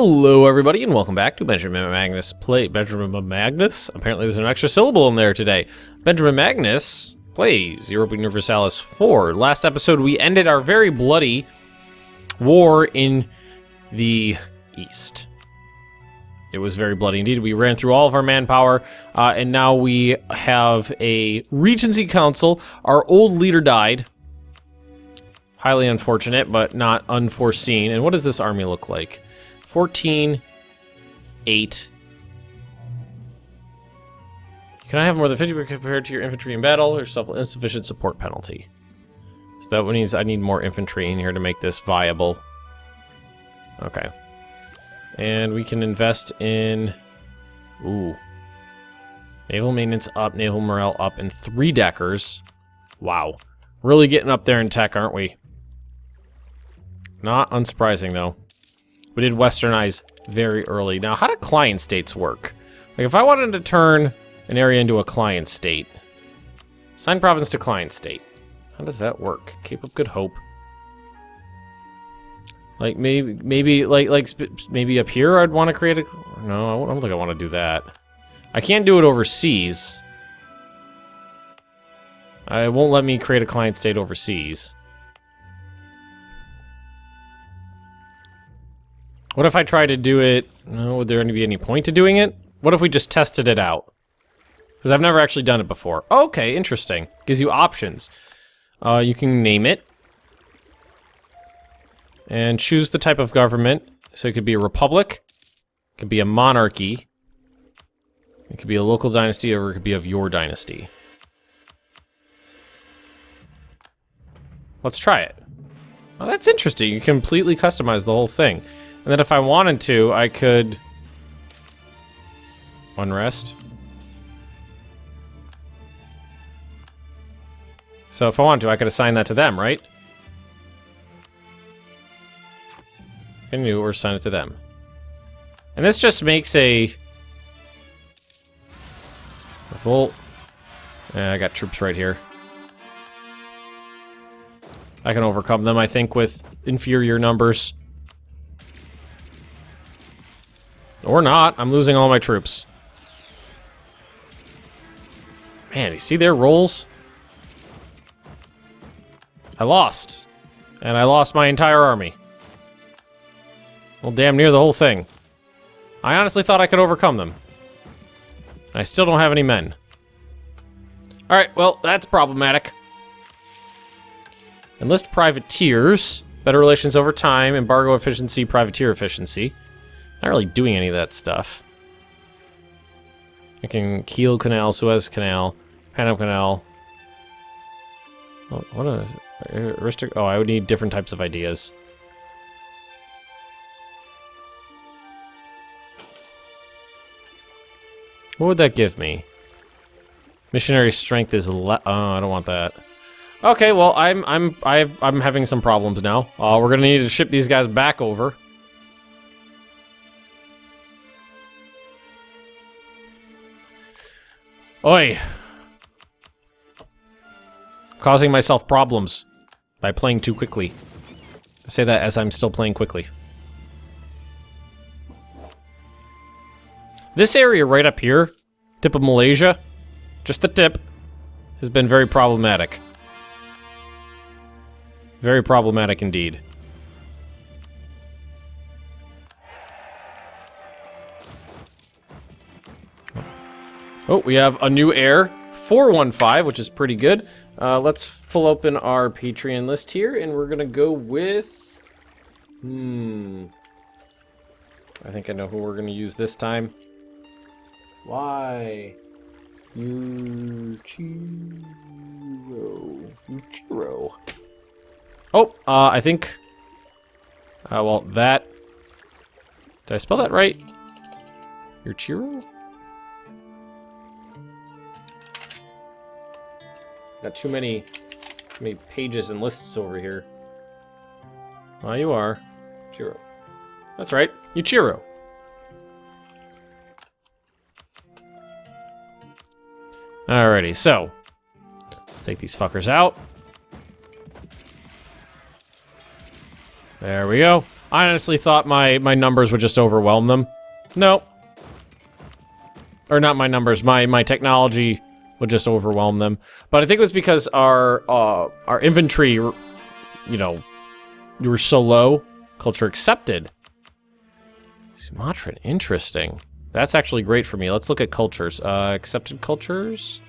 Hello, everybody, and welcome back to Benjamin Magnus Play. Benjamin Magnus? Apparently there's an extra syllable in there today. Benjamin Magnus plays Europa Universalis 4. Last episode, we ended our very bloody war in the East. It was very bloody indeed. We ran through all of our manpower, and now we have a Regency Council. Our old leader died. Highly unfortunate, but not unforeseen. And what does this army look like? 14, 8. Can I have more than 50% compared to your infantry in battle, or insufficient support penalty? So that means I need more infantry in here to make this viable. Okay. And we can invest in... Ooh. Naval maintenance up, naval morale up, and 3-deckers. Wow. Really getting up there in tech, aren't we? Not unsurprising, though. We did westernize very early. Now, how do client states work? Like, if I wanted to turn an area into a client state, assign province to client state. How does that work? Cape of Good Hope. Like, maybe up here I'd want to create a... No, I don't think I want to do that. I can't do it overseas. It won't let me create a client state overseas. What if I try to do it... No, would there be any point to doing it? What if we just tested it out? Because I've never actually done it before. Okay, interesting. Gives you options. You can name it. And choose the type of government. So it could be a republic. It could be a monarchy. It could be a local dynasty, or it could be of your dynasty. Let's try it. Oh, that's interesting. You can completely customize the whole thing. And then if I wanted to, I could... unrest. So if I wanted to, I could assign that to them, right? Continue or assign it to them. And this just makes a... revolt. I got troops right here. I can overcome them, I think, with inferior numbers. Or not. I'm losing all my troops. Man, you see their rolls? I lost. And I lost my entire army. Well, damn near the whole thing. I honestly thought I could overcome them. I still don't have any men. Alright, well, that's problematic. Enlist privateers. Better relations over time. Embargo efficiency, privateer efficiency. Not really doing any of that stuff. I can Kiel Canal, Suez Canal, Panama Canal. Oh, what a... Oh, I would need different types of ideas. What would that give me? Missionary strength is oh, I don't want that. Okay, well, I'm having some problems now. We're gonna need to ship these guys back over. Oi! Causing myself problems by playing too quickly. I say that as I'm still playing quickly. This area right up here, tip of Malaysia, just the tip, has been very problematic. Very problematic indeed. Oh, we have a new heir, 415, which is pretty good. Let's pull open our Patreon list here, and we're gonna go with... I think I know who we're gonna use this time. Why? Yuchiro. Oh, I think... well, that... Did I spell that right? Yuchiro? Got too many pages and lists over here. Oh, you are. Chiro. That's right. Yuchiro. Alrighty, so. Let's take these fuckers out. There we go. I honestly thought my numbers would just overwhelm them. No. Or not my numbers, my technology would just overwhelm them. But I think it was because our infantry, you know, you were so low. Culture accepted. Sumatran, interesting. That's actually great for me. Let's look at cultures. Accepted cultures.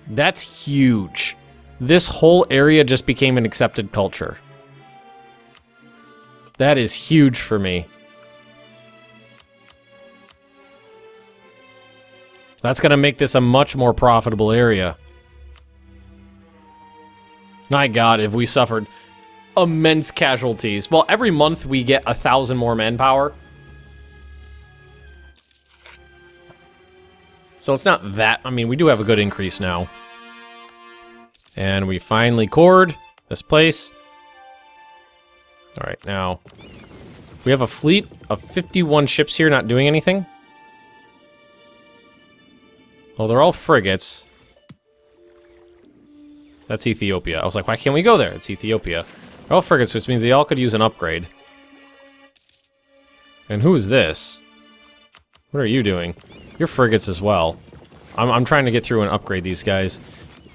That's huge. This whole area just became an accepted culture. That is huge for me. That's gonna make this a much more profitable area. My God, if we suffered immense casualties. Well, every month we get 1,000 more manpower. So it's not that, I mean, we do have a good increase now. And we finally cored this place. All right, now we have a fleet of 51 ships here not doing anything. Well, they're all frigates. That's Ethiopia. I was like, why can't we go there? It's Ethiopia. They're all frigates, which means they all could use an upgrade. And who is this? What are you doing? You're frigates as well. I'm trying to get through and upgrade these guys.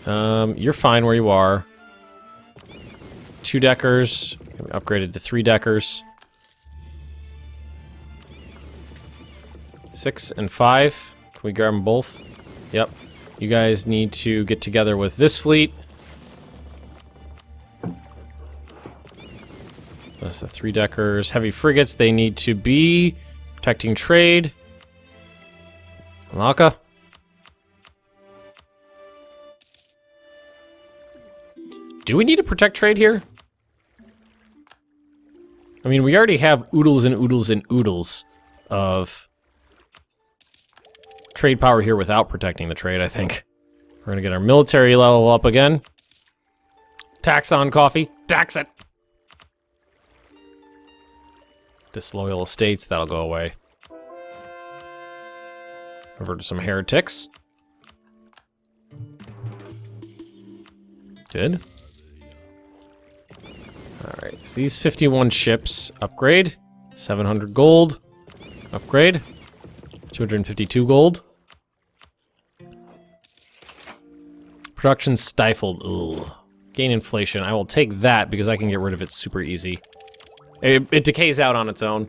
You're fine where you are. 2-deckers. Upgraded to 3-deckers. 6 and 5. Can we grab them both? Yep. You guys need to get together with this fleet. That's the 3-deckers. Heavy frigates, they need to be protecting trade. Malacca. Do we need to protect trade here? I mean, we already have oodles and oodles and oodles of trade power here without protecting the trade, I think. We're gonna get our military level up again. Tax on coffee. Tax it! Disloyal estates, that'll go away. Over to some heretics. Good. Alright, so these 51 ships upgrade. 700 gold. Upgrade. 252 gold. Production stifled. Ugh. Gain inflation. I will take that because I can get rid of it super easy. It decays out on its own.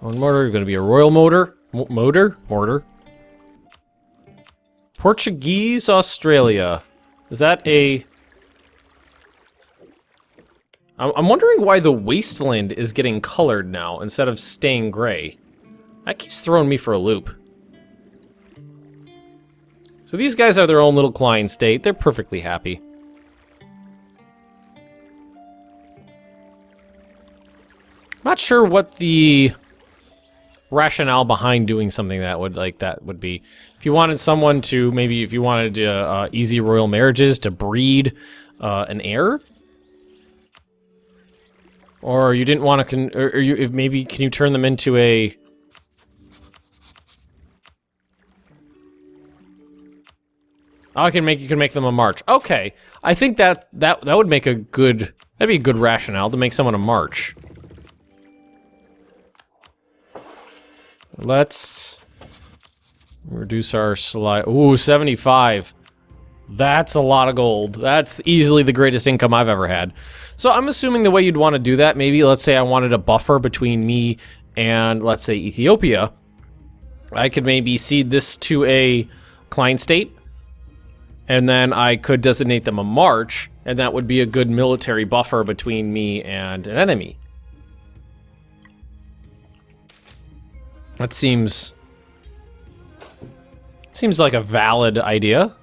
One mortar, going to be a royal motor. Mortar. Portuguese Australia. Is that a... I'm wondering why the wasteland is getting colored now instead of staying gray. That keeps throwing me for a loop. So these guys are their own little Klein state. They're perfectly happy. Not sure what the rationale behind doing something that would be. If you wanted someone to, maybe if you wanted easy royal marriages to breed an heir, or you didn't want to, maybe can you turn them into a? Oh, you can make them a march. Okay, I think that would make that'd be a good rationale to make someone a march. Let's reduce our slide. Ooh, 75. That's a lot of gold. That's easily the greatest income I've ever had. So I'm assuming the way you'd want to do that, maybe let's say I wanted a buffer between me and let's say Ethiopia. I could maybe cede this to a Klein state, and then I could designate them a march, and that would be a good military buffer between me and an enemy. That seems like a valid idea.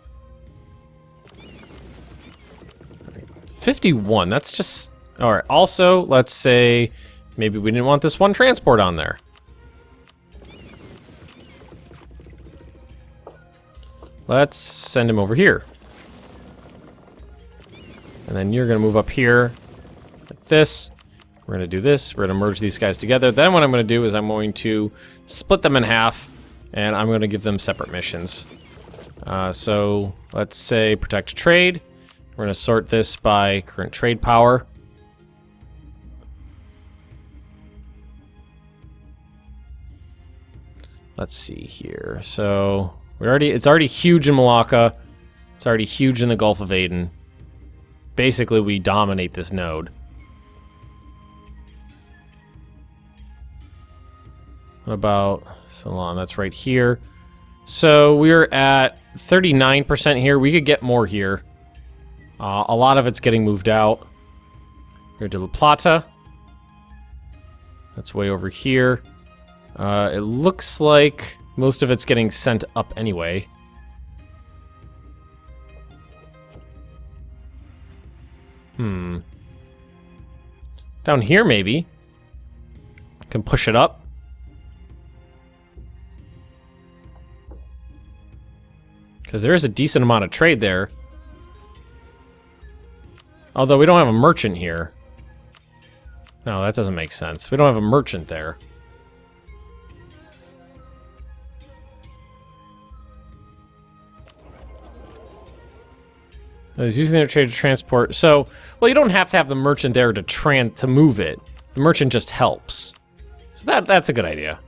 51, that's just... Alright, also, let's say maybe we didn't want this one transport on there. Let's send him over here. And then you're gonna move up here like this. We're gonna do this, we're gonna merge these guys together. Then what I'm gonna do is I'm going to split them in half, and I'm gonna give them separate missions. So let's say protect trade. We're going to sort this by current trade power. Let's see here. So it's already huge in Malacca. It's already huge in the Gulf of Aden. Basically, we dominate this node. What about Ceylon? That's right here. So we're at 39% here. We could get more here. A lot of it's getting moved out. Here to La Plata. That's way over here. It looks like most of it's getting sent up anyway. Down here, maybe. Can push it up. Because there is a decent amount of trade there. Although we don't have a merchant here. No, that doesn't make sense. We don't have a merchant there. I was using their trade to transport. So, well, you don't have to have the merchant there to move it. The merchant just helps. So that's a good idea.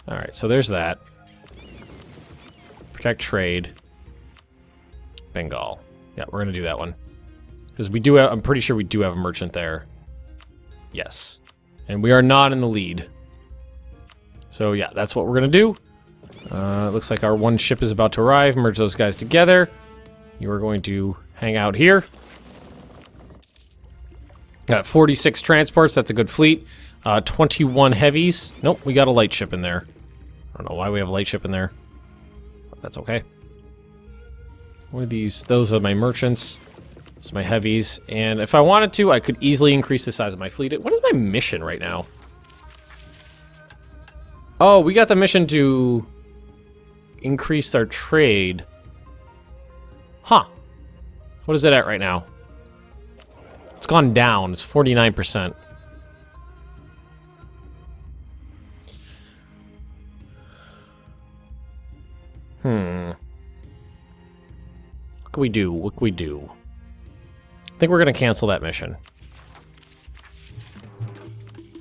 All right, so there's that. Protect trade. Bengal. Yeah, we're gonna do that one. Because we do have, I'm pretty sure we do have a merchant there. Yes. And we are not in the lead. So yeah, that's what we're gonna do. It looks like our one ship is about to arrive. Merge those guys together. You are going to hang out here. Got 46 transports, that's a good fleet. 21 heavies. Nope, we got a light ship in there. I don't know why we have a light ship in there. But that's okay. What are these? Those are my merchants. Those are my heavies. And if I wanted to, I could easily increase the size of my fleet. What is my mission right now? Oh, we got the mission to increase our trade. Huh. What is it at right now? It's gone down. It's 49%. What can we do? What can we do? I think we're going to cancel that mission.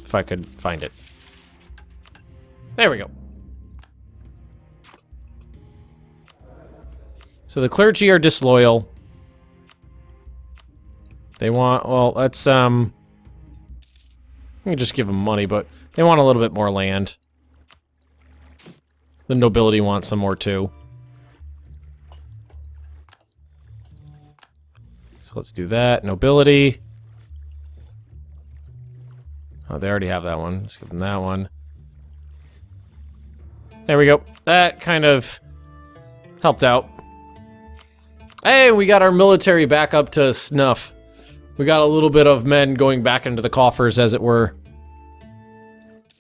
If I could find it. There we go. So the clergy are disloyal. They want, well, let's, we can just give them money, but they want a little bit more land. The nobility wants some more, too. So let's do that. Nobility. Oh, they already have that one. Let's give them that one. There we go. That kind of helped out. Hey, we got our military back up to snuff. We got a little bit of men going back into the coffers, as it were.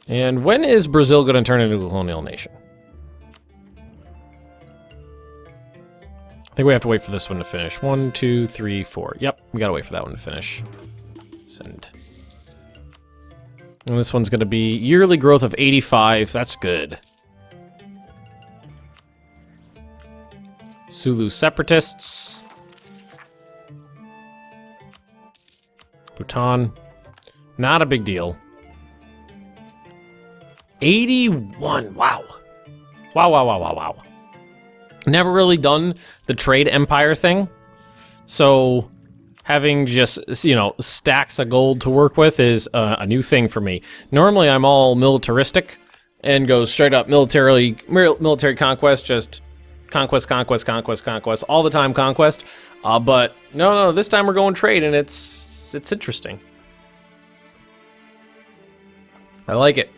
And when is Brazil going to turn into a colonial nation? I think we have to wait for this one to finish. 1, 2, 3, 4. Yep, we gotta wait for that one to finish. Send. And this one's gonna be yearly growth of 85. That's good. Sulu separatists. Bhutan. Not a big deal. 81. Wow. Wow, wow, wow, wow, wow. Never really done the trade empire thing. So having just, you know, stacks of gold to work with is a new thing for me. Normally I'm all militaristic and go straight up military conquest, just conquest, conquest, conquest, conquest, all the time conquest. But no, this time we're going trade, and it's interesting. I like it.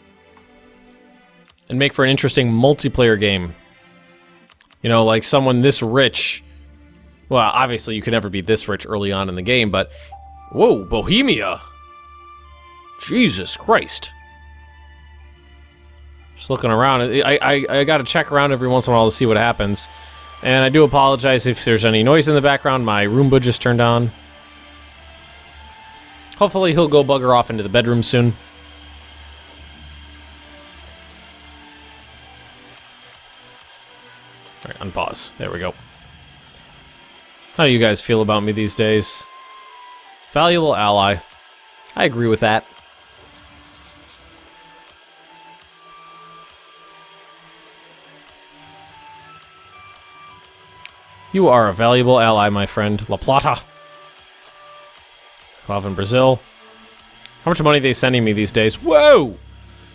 And make for an interesting multiplayer game. You know, like someone this rich. Well, obviously you could never be this rich early on in the game, but whoa, Bohemia. Jesus Christ. Just looking around, I gotta check around every once in a while to see what happens. And I do apologize if there's any noise in the background. My Roomba just turned on. Hopefully he'll go bugger off into the bedroom soon. Alright, unpause. There we go. How do you guys feel about me these days? Valuable ally. I agree with that. You are a valuable ally, my friend. La Plata. Love in Brazil. How much money are they sending me these days? Whoa!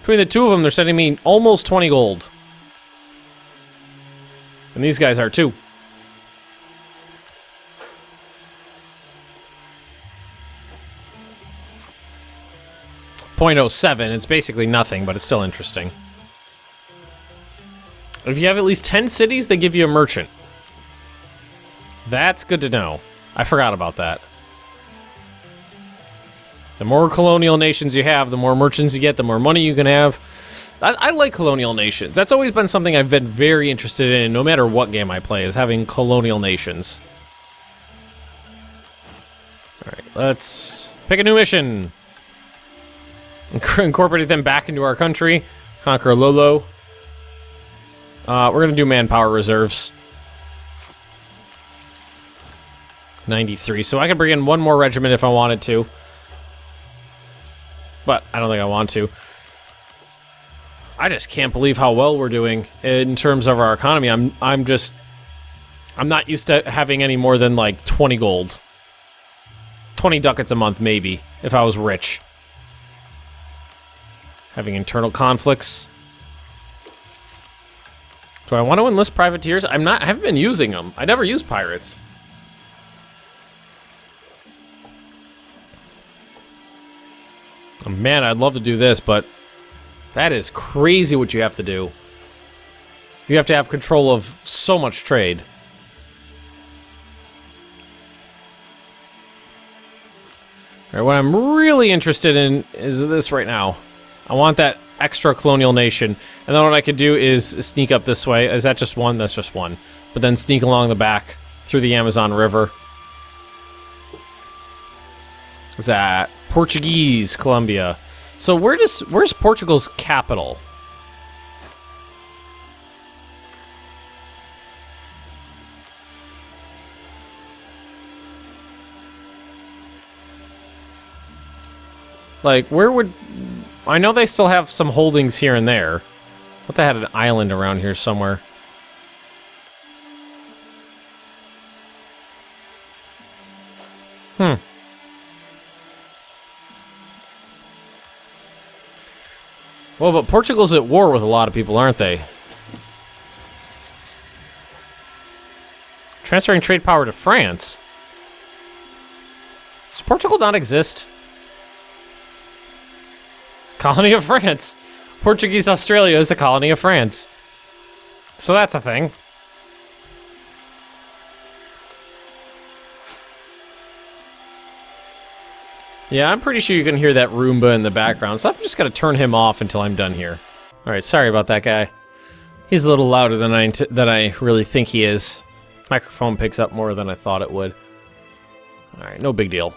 Between the two of them, they're sending me almost 20 gold. And these guys are too. .07, it's basically nothing, but it's still interesting. If you have at least 10 cities, they give you a merchant. That's good to know. I forgot about that. The more colonial nations you have, the more merchants you get, the more money you can have. I like colonial nations. That's always been something I've been very interested in, no matter what game I play, is having colonial nations. Alright, let's pick a new mission. Incorporate them back into our country. Conquer Lolo. We're gonna do manpower reserves. 93, so I can bring in one more regiment if I wanted to. But I don't think I want to. I just can't believe how well we're doing in terms of our economy. I'm not used to having any more than like 20 gold. 20 ducats a month, maybe, if I was rich. Having internal conflicts. Do I want to enlist privateers? I haven't been using them. I never use pirates. Oh, man, I'd love to do this, but that is crazy what you have to do. You have to have control of so much trade. All right, what I'm really interested in is this right now. I want that extra colonial nation. And then what I could do is sneak up this way. Is that just one? That's just one. But then sneak along the back through the Amazon River. Is that Portuguese Colombia? So where's Portugal's capital? Like, where would... I know they still have some holdings here and there. But they had an island around here somewhere. Well, but Portugal's at war with a lot of people, aren't they? Transferring trade power to France. Does Portugal not exist? Colony of France. Portuguese Australia is a colony of France. So that's a thing. Yeah, I'm pretty sure you can hear that Roomba in the background, so I'm just gonna turn him off until I'm done here. Alright, sorry about that guy. He's a little louder than I really think he is. Microphone picks up more than I thought it would. Alright, no big deal.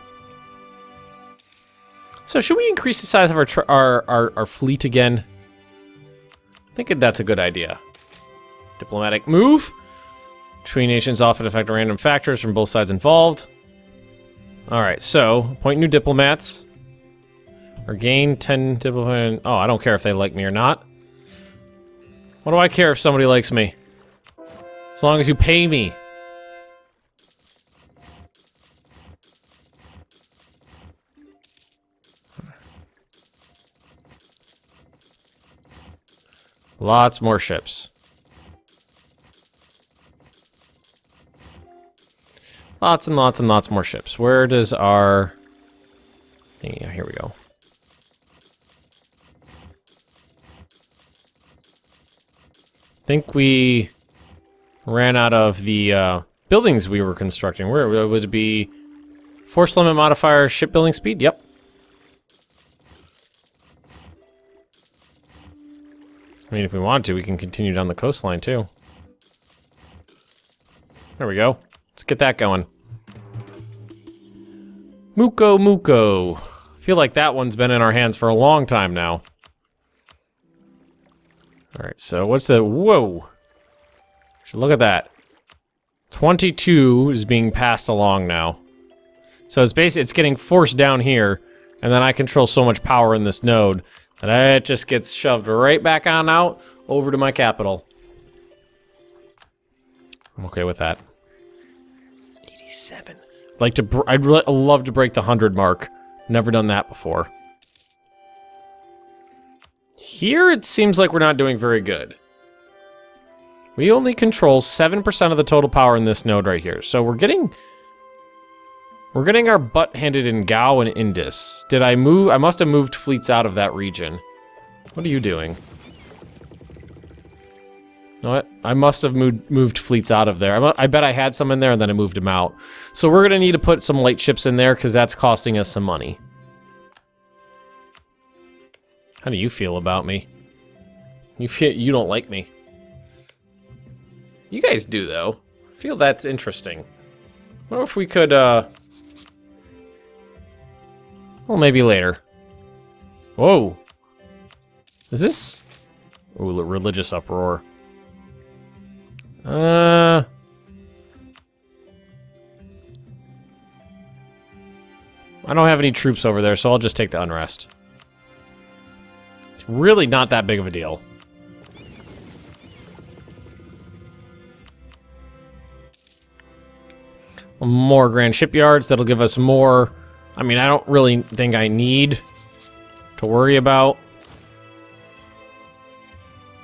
So should we increase the size of our fleet again? I think that's a good idea. Diplomatic move. Between nations often affect random factors from both sides involved. Alright, so appoint new diplomats. Or gain 10 diplomat. Oh, I don't care if they like me or not. What do I care if somebody likes me? As long as you pay me. Lots more ships. Lots and lots and lots more ships. Where does our... thingy... here we go. I think we ran out of the buildings we were constructing. Where would it be? Force limit modifier, shipbuilding speed? Yep. I mean, if we want to, we can continue down the coastline, too. There we go. Let's get that going. Muko Muko. I feel like that one's been in our hands for a long time now. Alright, so what's the... whoa! Look at that. 22 is being passed along now. So it's basically, it's getting forced down here, and then I control so much power in this node that it just gets shoved right back on out over to my capital. I'm okay with that. 87. I'd love to break the 100 mark. Never done that before. Here it seems like we're not doing very good. We only control 7% of the total power in this node right here. So we're getting our butt handed in Gao and Indus. Did I move? I must have moved fleets out of that region. What are you doing? You know what? I must have moved fleets out of there. I bet I had some in there and then I moved them out. So we're gonna need to put some light ships in there because that's costing us some money. How do you feel about me? You don't like me. You guys do, though. I feel that's interesting. What if we could, well, maybe later. Whoa. Is this... Ooh, religious uproar. I don't have any troops over there, so I'll just take the unrest. It's really not that big of a deal. More grand shipyards, that'll give us more... I mean, I don't really think I need to worry about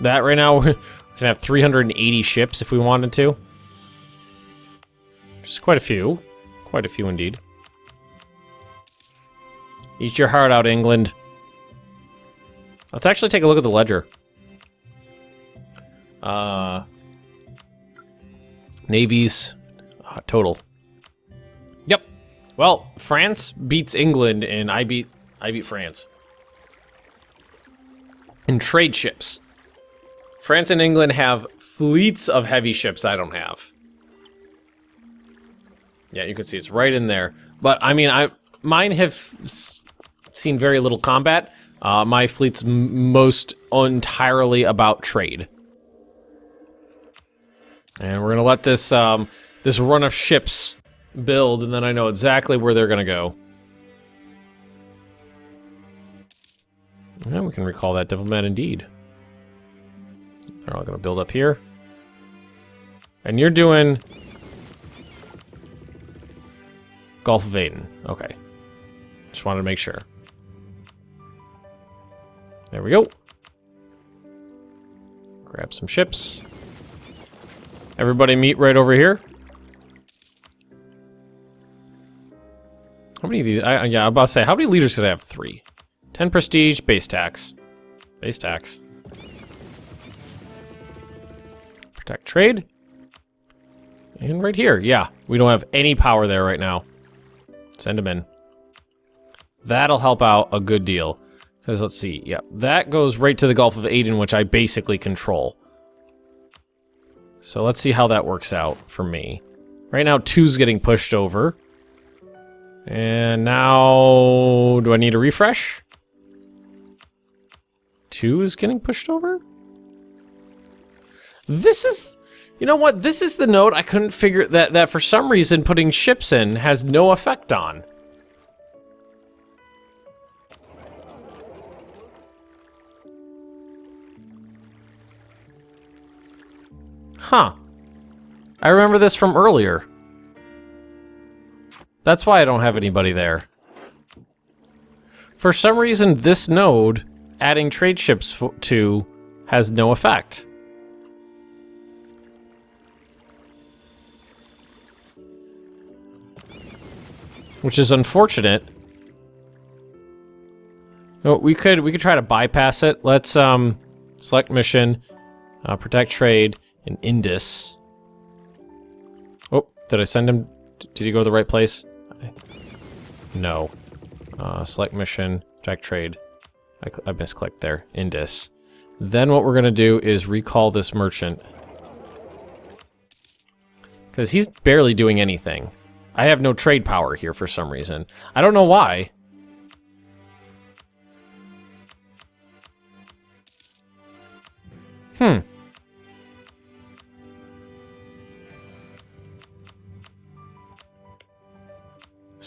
that right now. We can have 380 ships if we wanted to. Just quite a few. Quite a few indeed. Eat your heart out, England. Let's actually take a look at the ledger. Navies. Total. Yep. Well, France beats England, and I beat France. In trade ships. France and England have fleets of heavy ships I don't have. Yeah, you can see it's right in there. But, I mean, mine have seen very little combat. My fleet's most entirely about trade. And we're gonna let this, this run of ships build, and then I know exactly where they're gonna go. And we can recall that diplomat indeed. They're all gonna build up here. And you're doing Gulf of Aden. Okay. Just wanted to make sure. There we go. Grab some ships. Everybody meet right over here. How many of these? Yeah, I'm about to say, how many leaders did I have? 3. 10 prestige, base tax. Base tax. Protect trade. And right here, yeah. We don't have any power there right now. Send them in. That'll help out a good deal. Because let's see, yeah. That goes right to the Gulf of Aden, which I basically control. So let's see how that works out for me. Right now, 2's getting pushed over. And now, do I need a refresh? 2 is getting pushed over? This is, you know what? This is the node I couldn't figure that for some reason putting ships in has no effect on. Huh. I remember this from earlier. That's why I don't have anybody there. For some reason, this node, adding trade ships to, has no effect. Which is unfortunate. No, we could try to bypass it. Let's select mission, protect trade, and Indus. Oh, did I send him? Did he go to the right place? No. Select mission, protect trade. I misclicked there. Indus. Then what we're gonna do is recall this merchant. Because he's barely doing anything. I have no trade power here for some reason. I don't know why.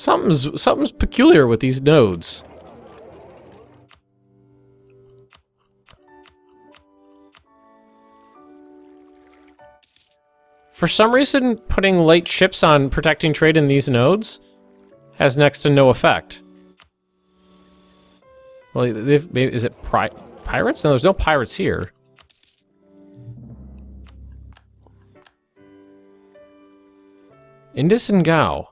Something's peculiar with these nodes. For some reason, putting light ships on protecting trade in these nodes has next to no effect. Well, is it pirates? No, there's no pirates here. Indus and Gao.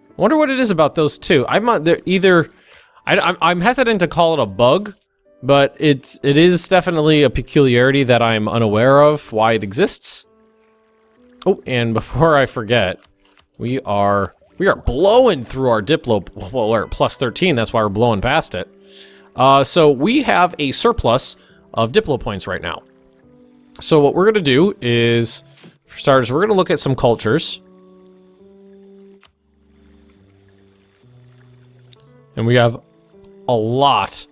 I wonder what it is about those two. I'm hesitant to call it a bug, but it is definitely a peculiarity that I'm unaware of why it exists. Oh, and before I forget, we are blowing through our Diplo. Well, we're at plus 13. That's why we're blowing past it. So we have a surplus of Diplo points right now. So what we're gonna do is, for starters, we're gonna look at some cultures. And we have a lot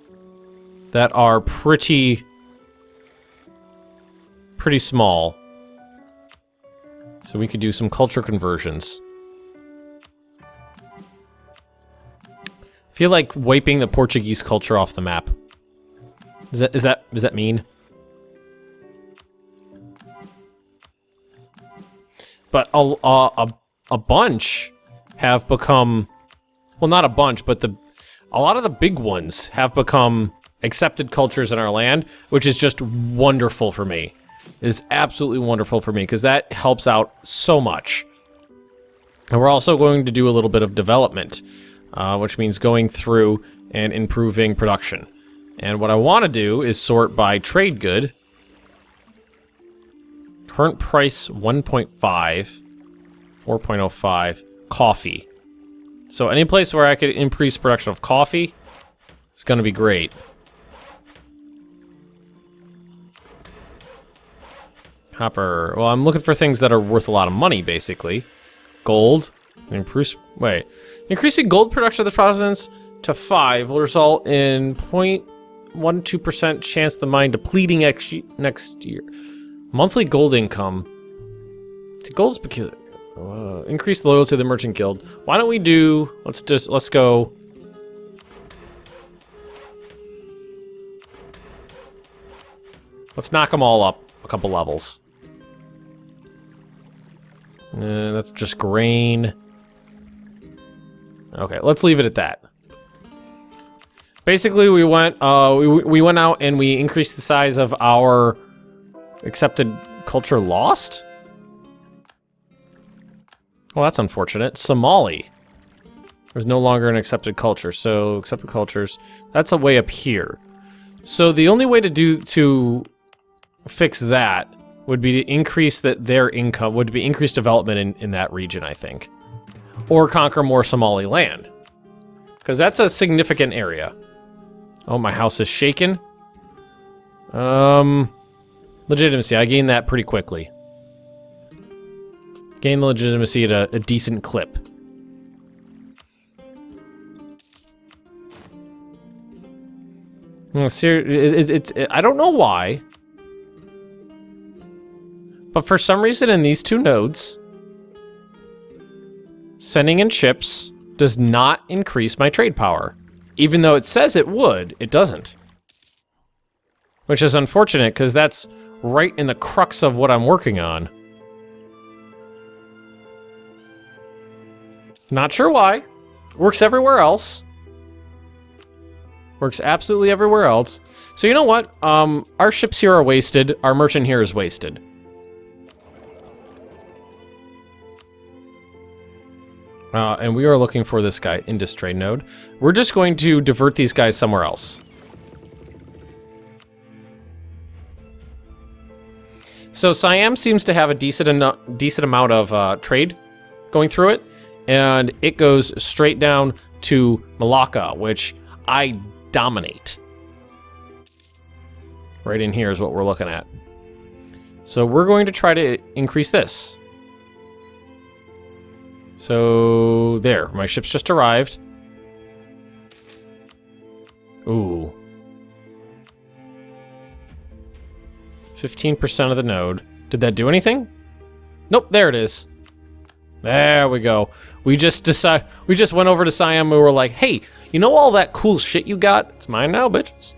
that are pretty small. So we could do some culture conversions. Feel like wiping the Portuguese culture off the map. Does that mean? But a bunch have become, well, not a bunch, but a lot of the big ones have become accepted cultures in our land, which is just wonderful for me. It is absolutely wonderful for me, because that helps out so much. And we're also going to do a little bit of development, which means going through and improving production. And what I want to do is sort by trade good. Current price 1.5, 4.05, coffee. So any place where I could increase production of coffee is going to be great. Copper. Well, I'm looking for things that are worth a lot of money, basically. Gold. Increasing gold production of the province to 5 will result in 0.12% chance of the mine depleting next year. Monthly gold income. Gold is peculiar. Increase the loyalty of the merchant guild. Why don't we do? Let's go. Let's knock them all up a couple levels. That's just grain. Okay, let's leave it at that. Basically, we went out and we increased the size of our accepted culture lost. Well, that's unfortunate. Somali is no longer an accepted culture. So accepted cultures, that's a way up here. So the only way to fix that would be to increase their income, would be increased development in that region, I think. Or conquer more Somali land. Because that's a significant area. Oh, my house is shaken. Legitimacy, I gained that pretty quickly. Gain the legitimacy at a decent clip. No, I don't know why. But for some reason in these two nodes, sending in ships does not increase my trade power. Even though it says it would, it doesn't. Which is unfortunate, because that's right in the crux of what I'm working on. Not sure why. Works everywhere else. Works absolutely everywhere else. So you know what? Our ships here are wasted. Our merchant here is wasted. And we are looking for this guy, Indus trade node. We're just going to divert these guys somewhere else. So Siam seems to have a decent amount of trade going through it, and it goes straight down to Malacca, which I dominate. Right in here is what we're looking at. So we're going to try to increase this. So there, my ship's just arrived. Ooh. 15% of the node. Did that do anything? Nope, there it is. There we go. We just went over to Siam and we were like, hey, you know all that cool shit you got? It's mine now, bitches.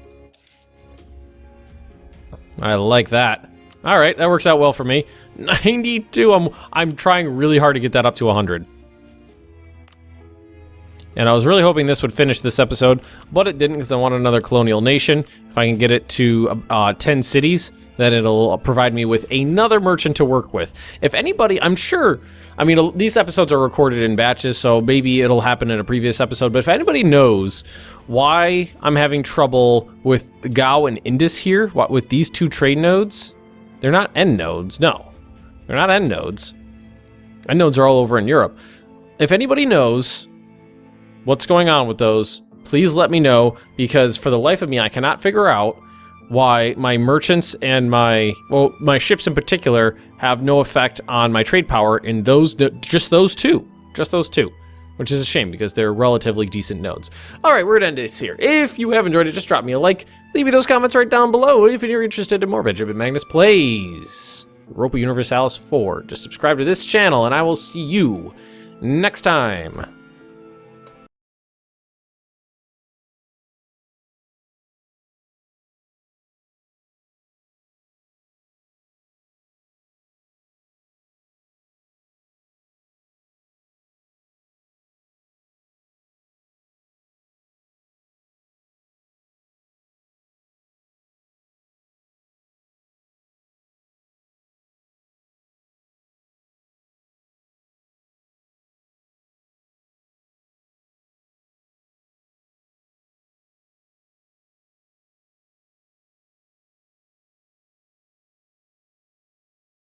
I like that. All right, that works out well for me. 92, I'm trying really hard to get that up to 100. And I was really hoping this would finish this episode, but it didn't because I want another colonial nation. If I can get it to 10 cities, then it'll provide me with another merchant to work with. If anybody, I'm sure, I mean, these episodes are recorded in batches, so maybe it'll happen in a previous episode, but if anybody knows why I'm having trouble with Gao and Indus here, with these two trade nodes, they're not end nodes, no. They're not end nodes. End nodes are all over in Europe. If anybody knows what's going on with those, please let me know, because for the life of me, I cannot figure out why my merchants and my ships in particular have no effect on my trade power in just those two, which is a shame because they're relatively decent nodes. All right, we're gonna end this here. If you have enjoyed it, just drop me a like, leave me those comments right down below. If you're interested in more Benjamin Magnus Plays Europa Universalis 4, just subscribe to this channel and I will see you next time.